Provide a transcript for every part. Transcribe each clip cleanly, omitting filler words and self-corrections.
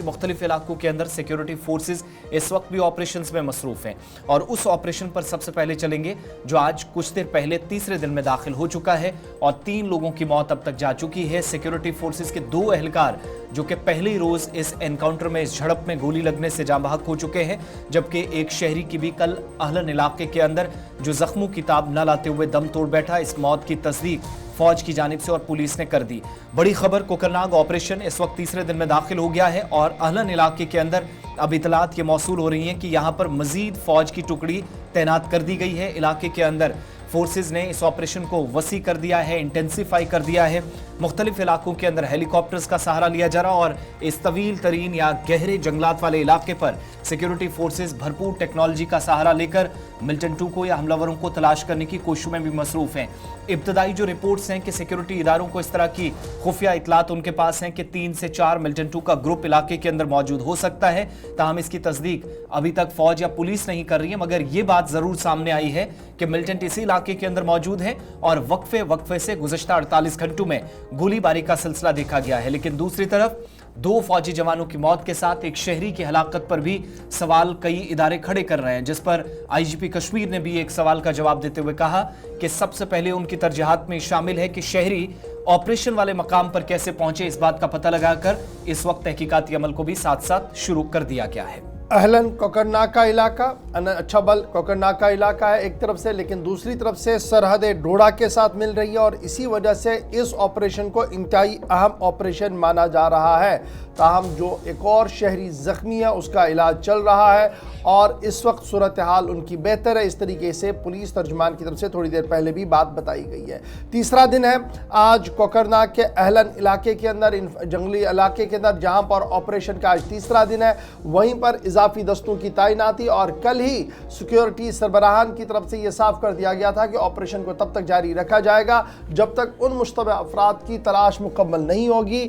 मुख्तलिफ इलाकों के अंदर सिक्योरिटी फोर्सेस इस वक्त भी ऑपरेशंस में मसरूफ हैं और उस ऑपरेशन पर सबसे पहले चलेंगे जो आज कुछ देर पहले तीसरे दिन में दाखिल हो चुका है और 3 लोगों की मौत अब तक जा चुकी है। सिक्योरिटी फोर्सेस के 2 एहलकार जो कि पहले ही रोज इस एनकाउंटर में, इस झड़प में गोली लगने से जाँ बहक हो चुके हैं, जबकि एक शहरी की भी कल अहलन इलाके के अंदर जो जख्मों की ताब न लाते हुए दम तोड़ बैठा। इस मौत की तस्दीक फौज की जानिब से और पुलिस ने कर दी। बड़ी खबर, कोकरनाग ऑपरेशन इस वक्त तीसरे दिन में दाखिल हो गया है और अहलन इलाके के अंदर अब इतलात ये मौसूल हो रही हैं कि यहाँ पर मजीद फौज की टुकड़ी तैनात कर दी गई है। इलाके के अंदर फोर्सेस ने इस ऑपरेशन को वसी कर दिया है, इंटेंसिफाई कर दिया है। मुख्तलिफ इलाकों के अंदर हेलीकॉप्टर्स का सहारा लिया जा रहा और इस तवील तरीन या गहरे जंगलात वाले इलाके पर सिक्योरिटी फोर्सेस भरपूर टेक्नोलॉजी का सहारा लेकर मिल्टन 2 को या हमलावरों को तलाश करने की कोशिशों में भी मसरूफ हैं। इब्तदाई जो रिपोर्ट्स हैं कि सिक्योरिटी इदारों को इस तरह की खुफिया इतलात उनके पास हैं कि 3 से 4 मिल्टन 2 का ग्रुप इलाके के अंदर मौजूद हो सकता है। ताहम इसकी तस्दीक अभी तक फौज या पुलिस नहीं कर रही है, मगर ये बात जरूर सामने आई है कि मिल्टन इसी इलाके के अंदर मौजूद है और वक्फे से गुज़श्ता 48 घंटों में गोलीबारी का सिलसिला देखा गया है। लेकिन दूसरी तरफ 2 फौजी जवानों की मौत के साथ एक शहरी की हलाकत पर भी सवाल कई इदारे खड़े कर रहे हैं, जिस पर आईजीपी कश्मीर ने भी एक सवाल का जवाब देते हुए कहा कि सबसे पहले उनकी तरजीहात में शामिल है कि शहरी ऑपरेशन वाले मकाम पर कैसे पहुंचे, इस बात का पता लगाकर इस वक्त तहकीकाती अमल को भी साथ साथ शुरू कर दिया गया है। अहलन कोकरनाग का इलाका, अच्छा बल कोकरनाग का इलाका है एक तरफ से, लेकिन दूसरी तरफ से सरहद डोडा के साथ मिल रही है और इसी वजह से इस ऑपरेशन को इंतहाई अहम ऑपरेशन माना जा रहा है। ताहम जो एक और शहरी जख्मी है उसका इलाज चल रहा है और इस वक्त सूरत हाल उनकी बेहतर है। इस तरीके से पुलिस तर्जुमान की तरफ से थोड़ी देर पहले भी बात बताई गई है। तीसरा दिन है आज कोकरनाग के अहलन इलाके के अंदर, जंगली इलाके के अंदर, जहां पर ऑपरेशन का आज तीसरा दिन है। वहीं पर इजाफी दस्तों की तैनाती और कल ही सिक्योरिटी सरबराहान की तरफ से यह साफ कर दिया गया था कि ऑपरेशन को तब तक जारी रखा जाएगा जब तक उन मुश्तबह अफराद की तलाश मुकम्मल नहीं होगी,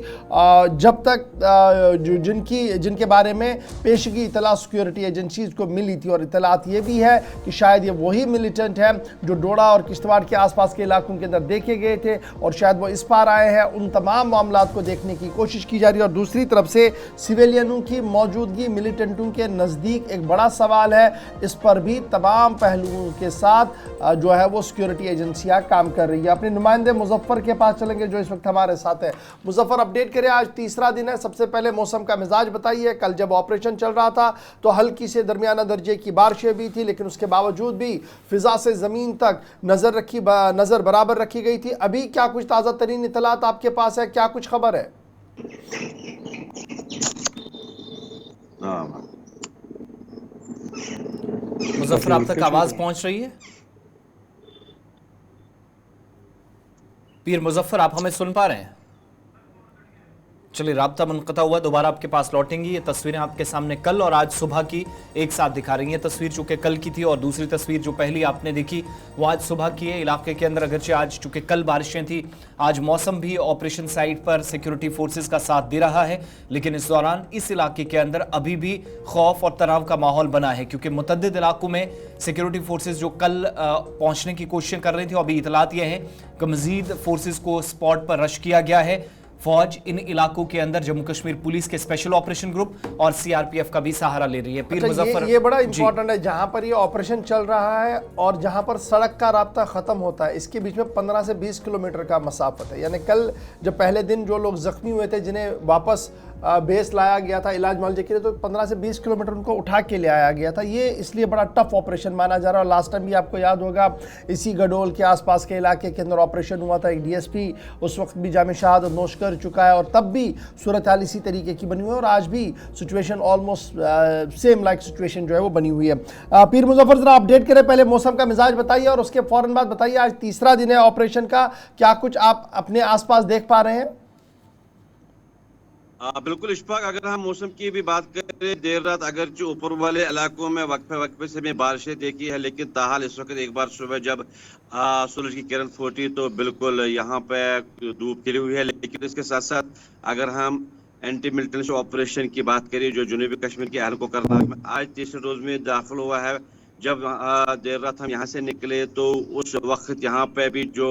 जब तक जिनके बारे में पेशगी इतला सिक्योरिटी एजेंसीज को मिली थी। और इतलात ये भी है कि शायद ये वही मिलिटेंट हैं जो डोडा और किश्तवाड़ के आसपास के इलाकों के अंदर देखे गए थे और शायद वो इस पार आए हैं। उन तमाम मामलात को देखने की कोशिश की जा रही है। और दूसरी तरफ से सिविलियनों की मौजूदगी मिलिटेंटों के नज़दीक एक बड़ा सवाल है। इस पर भी तमाम पहलुओं के साथ जो है वो सिक्योरिटी एजेंसियां काम कर रही है। अपने नुमाइंदे मुजफ्फर के पास चलेंगे जो इस वक्त हमारे साथ है। मुजफ्फर, अपडेट करें, आज तीसरा दिन है। सबसे पहले मौसम का मिजाज बताइए। कल जब ऑपरेशन चल रहा था तो हल्की से दरमियाना दर्जे की बारिशें भी थी, लेकिन उसके बावजूद भी फिजा से ज़मीन तक नज़र बराबर रखी गई थी। अभी क्या कुछ ताज़ा तरीन इतलात आपके पास है, क्या कुछ खबर है? मुजफ्फर, आप तक आवाज पहुंच रही है? पीर मुजफ्फर, आप हमें सुन पा रहे हैं? चलिए, राब्ता मुनक़ता हुआ, दोबारा आपके पास लौटेंगी। ये तस्वीरें आपके सामने कल और आज सुबह की एक साथ दिखा रही हैं। तस्वीर चूंकि कल की थी और दूसरी तस्वीर जो पहली आपने देखी वो आज सुबह की है। इलाके के अंदर अगरचे आज चूंकि कल बारिशें थी, आज मौसम भी ऑपरेशन साइट पर सिक्योरिटी फोर्सेस का साथ दे रहा है, लेकिन इस दौरान इस इलाके के अंदर अभी भी खौफ और तनाव का माहौल बना है, क्योंकि मुतअद्दिद इलाकों में सिक्योरिटी फोर्सेस जो कल पहुंचने की कोशिशें कर रही थी, अभी इतलात ये हैं कि मजीद फोर्सेस को स्पॉट पर रश किया गया है। फौज इन इलाकों के अंदर जम्मू कश्मीर पुलिस के स्पेशल ऑपरेशन ग्रुप और सीआरपीएफ का भी सहारा ले रही है। पीर मुजफ्फर, ये बड़ा इंपॉर्टेंट है, जहां पर ये ऑपरेशन चल रहा है और जहां पर सड़क का राब्ता खत्म होता है, इसके बीच में 15 से 20 किलोमीटर का मसाफत है। यानी कल जब पहले दिन जो लोग जख्मी हुए थे, जिन्हें वापस बेस लाया गया था इलाज मुआवजे के लिए, तो 15 से 20 किलोमीटर उनको उठा के ले आया गया था। ये इसलिए बड़ा टफ ऑपरेशन माना जा रहा है। और लास्ट टाइम भी आपको याद होगा इसी गडोल के आसपास के इलाके के अंदर ऑपरेशन हुआ था। एक डीएसपी उस वक्त भी जाम शहादत नोश कर चुका है और तब भी सूरत हाल इसी तरीके की बनी हुई है और आज भी situation almost same like situation जो है वो बनी हुई है। पीर मुजफ्फर, जरा अपडेट करें, पहले मौसम का मिजाज बताइए और उसके फौरन बाद बताइए आज तीसरा दिन है ऑपरेशन का, क्या कुछ आप अपने आसपास देख पा रहे हैं? बिल्कुल इशफाक, अगर हम मौसम की भी बात करें, देर रात अगरचे ऊपर वाले इलाकों में वक्फे से भी बारिशें देखी है, लेकिन ताहाल इस वक्त एक बार सुबह जब सूरज की किरण फूटी तो बिल्कुल यहाँ पे धूप खिली हुई है। लेकिन इसके साथ साथ अगर हम एंटी मिलिटेंसी ऑपरेशन की बात करें जो जुनूबी कश्मीर के अहल कोकरनाग में आज तीसरे रोज में दाखिल हुआ है, जब देर रात हम यहाँ से निकले तो उस वक्त यहाँ पे भी जो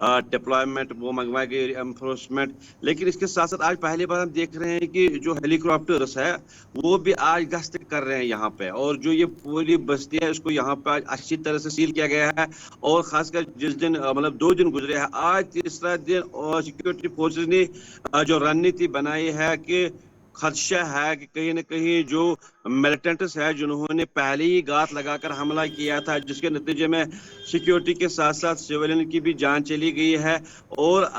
डिप्लॉयमेंट वो मंगवाई गई एनफोर्समेंट, लेकिन इसके साथ साथ आज पहली बार हम देख रहे हैं कि जो हेलीकॉप्टर्स है वो भी आज गश्त कर रहे हैं यहाँ पे, और जो ये पूरी बस्ती है इसको यहाँ पे आज अच्छी तरह से सील किया गया है। और खासकर जिस दिन मतलब 2 दिन गुजरे हैं, आज तीसरा दिन और सिक्योरिटी फोर्सेज ने जो रणनीति बनाई है कि खदशा है कि कहीं न कहीं जो मिलिटेंट्स है जिन्होंने पहले ही घात लगाकर हमला किया था, जिसके नतीजे में सिक्योरिटी के साथ साथ सिविलियन की भी जान चली गई है। और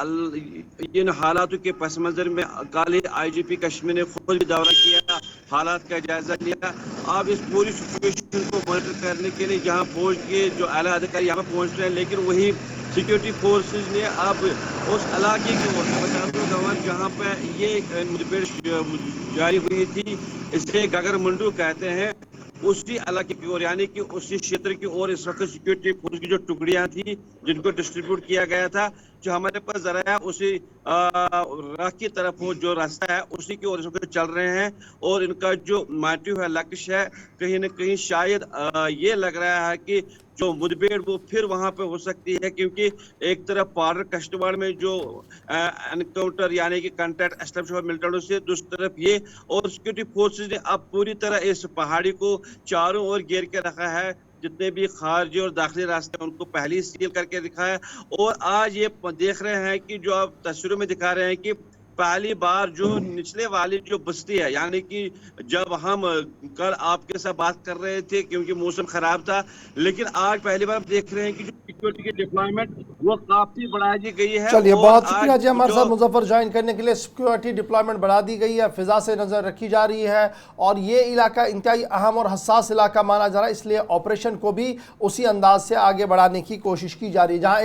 इन हालातों के पस मंजर में कल ही IGP कश्मीर ने खुद भी दौरा किया, हालात का जायजा लिया। अब इस पूरी सिचुएशन को मॉनिटर करने के लिए जहाँ फौज के जो आला अधिकारी यहाँ पर पहुँच रहे हैं, लेकिन वही सिक्योरिटी फोर्सेज ने अब उस इलाके की ओर जहाँ पे ये मुठभेड़ जारी हुई थी, इसे गगर मुंडू कहते हैं, उसी इलाके की ओर यानी कि उसी क्षेत्र की ओर इस वक्त सिक्योरिटी फोर्स की जो टुकड़ियां थी जिनको डिस्ट्रीब्यूट किया गया था, जो हमारे पास जरा है उसी राह की तरफ वो जो रास्ता है उसी की ओर इस वक्त चल रहे हैं। और इनका जो मोटिव है, लक्ष्य है, कहीं न कहीं शायद ये लग रहा है कि जो मुठभेड़ वो फिर वहां पे हो सकती है, क्योंकि एक तरफ पार्डर कश्तवाड़ में जो एनकाउंटर यानी कि कांटेक्ट एस्टेब्लिश हुआ मिलिटेंटों से, दूसरी तरफ ये, और सिक्योरिटी फोर्सेज ने अब पूरी तरह इस पहाड़ी को चारों ओर घेर के रखा है। जितने भी खारजी और दाखिली रास्ते हैं उनको पहले ही सील करके दिखा है। और आज ये देख रहे हैं कि जो आप तस्वीरों में दिखा रहे हैं कि पहली बार जो निचले वाली जो बस्ती है, यानी कि जब हम कल आपके साथ बात कर रहे थे क्योंकि मौसम खराब था, लेकिन आज पहली बार देख रहे हैं कि जो सिक्योरिटी की डिप्लॉयमेंट वो काफी बढ़ा दी गई है। चलिए, बहुत शुक्रिया जी हमारे साथ मुजफ्फर ज्वाइन करने के लिए। सिक्योरिटी डिप्लॉयमेंट बढ़ा दी गई है, फिजा से नजर रखी जा रही है, और ये इलाका इंतहाई अहम और हसास इलाका माना जा रहा है, इसलिए ऑपरेशन को भी उसी अंदाज से आगे बढ़ाने की कोशिश की जा रही है। जहाँ